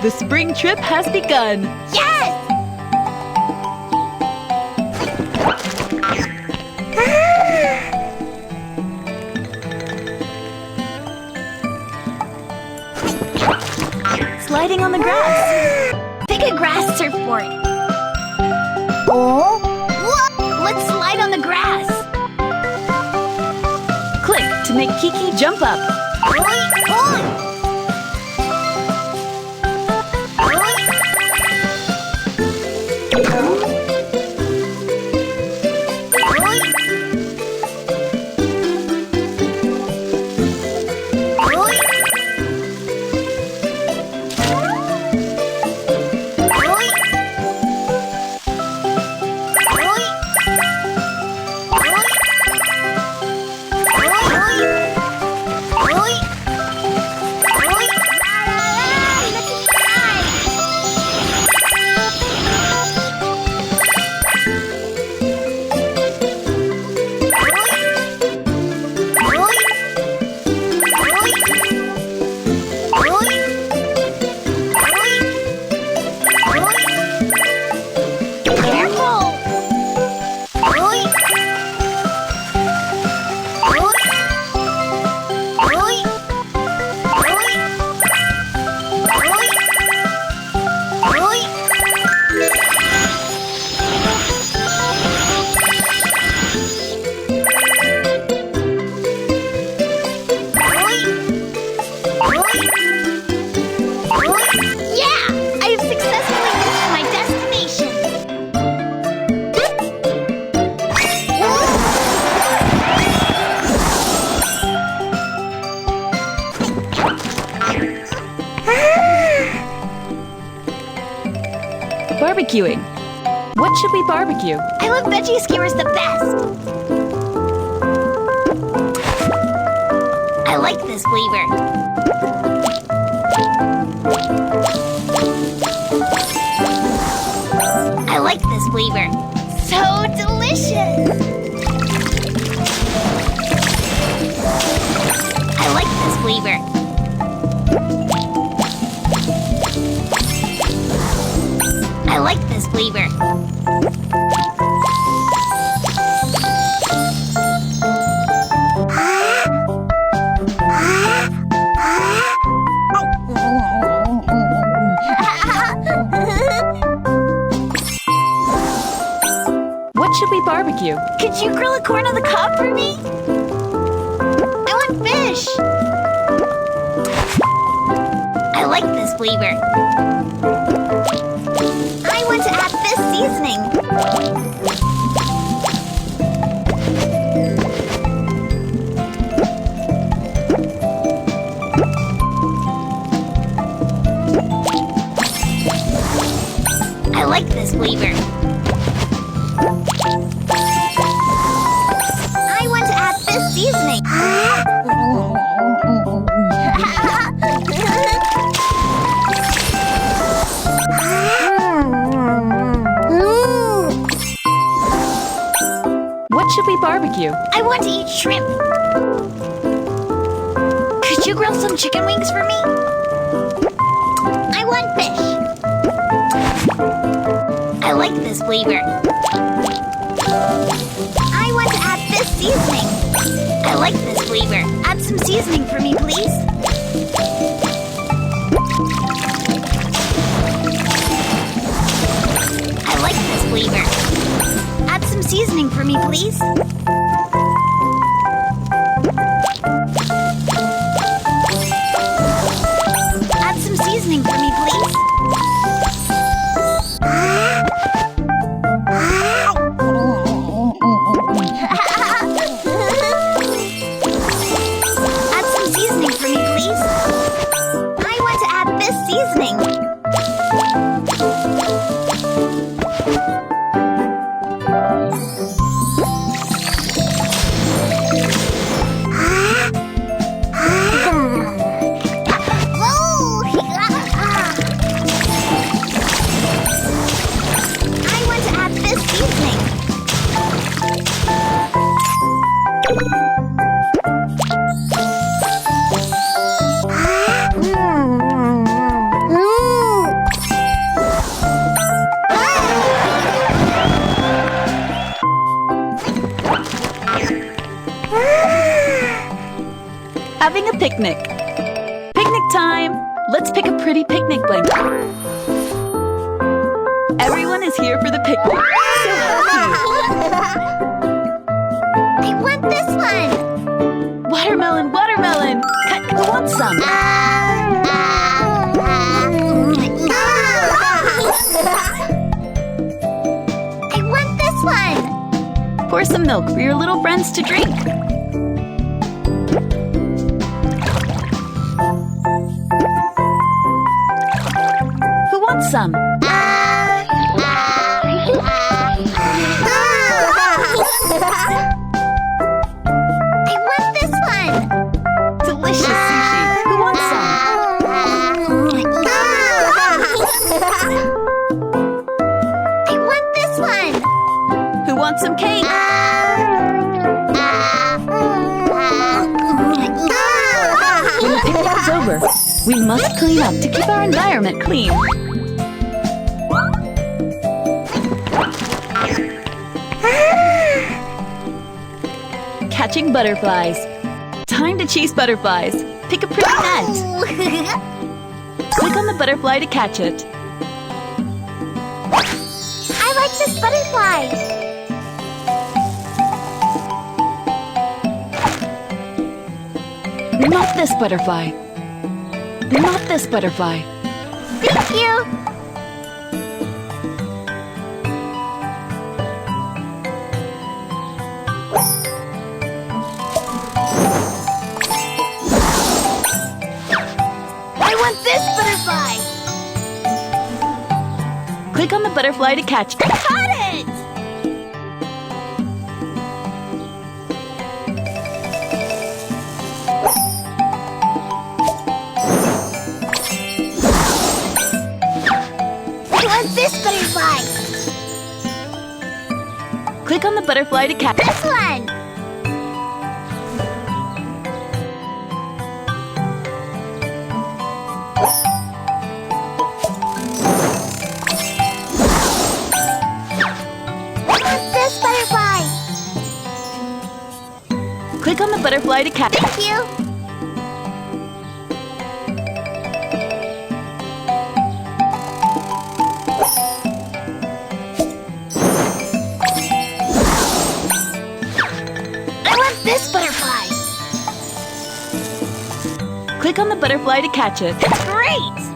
The spring trip has begun! Yes! Sliding on the grass! Pick a grass surfboard. Let's slide on the grass. Click to make Kiki jump up. Barbecuing. What should we barbecue? I love veggie skewers the best. I like this flavor. I like this flavor. So delicious. I like this flavor. I like this flavor. What should we barbecue? Could you grill a corn on the cob for me? I want fish. I like this flavor. I want to add this seasoning. I like this flavor. I want to add this seasoning. What should we barbecue? I want to eat shrimp. Could you grill some chicken wings for me? I want fish. I like this flavor. I want to add this seasoning. I like this flavor. Add some seasoning for me, please. I like this flavor. Add some seasoning for me, please. Add some seasoning for me, please. Add some seasoning for me, please. I want to add this seasoning. Having a picnic. Picnic time! Let's pick a pretty picnic blanket. Everyone is here for the picnic. So happy! I want this one! Watermelon, watermelon! Who wants some? I want this one! Pour some milk for your little friends to drink. Who wants some? I want this one! Delicious sushi. Who wants some? I want this one! Who wants some cake? When the picnic is over, we must clean up to keep our environment clean. Catching butterflies. Time to chase butterflies. Pick a pretty net. Click on the butterfly to catch it. I like this butterfly! Not this butterfly. Not this butterfly. Thank you! I want this butterfly! Click on the butterfly to catch it. I caught it! I want this butterfly! Click on the butterfly to catch it. This one! I want this butterfly! Click on the butterfly to catch it. Thank you! I want this butterfly! Click on the butterfly to catch it. It's great!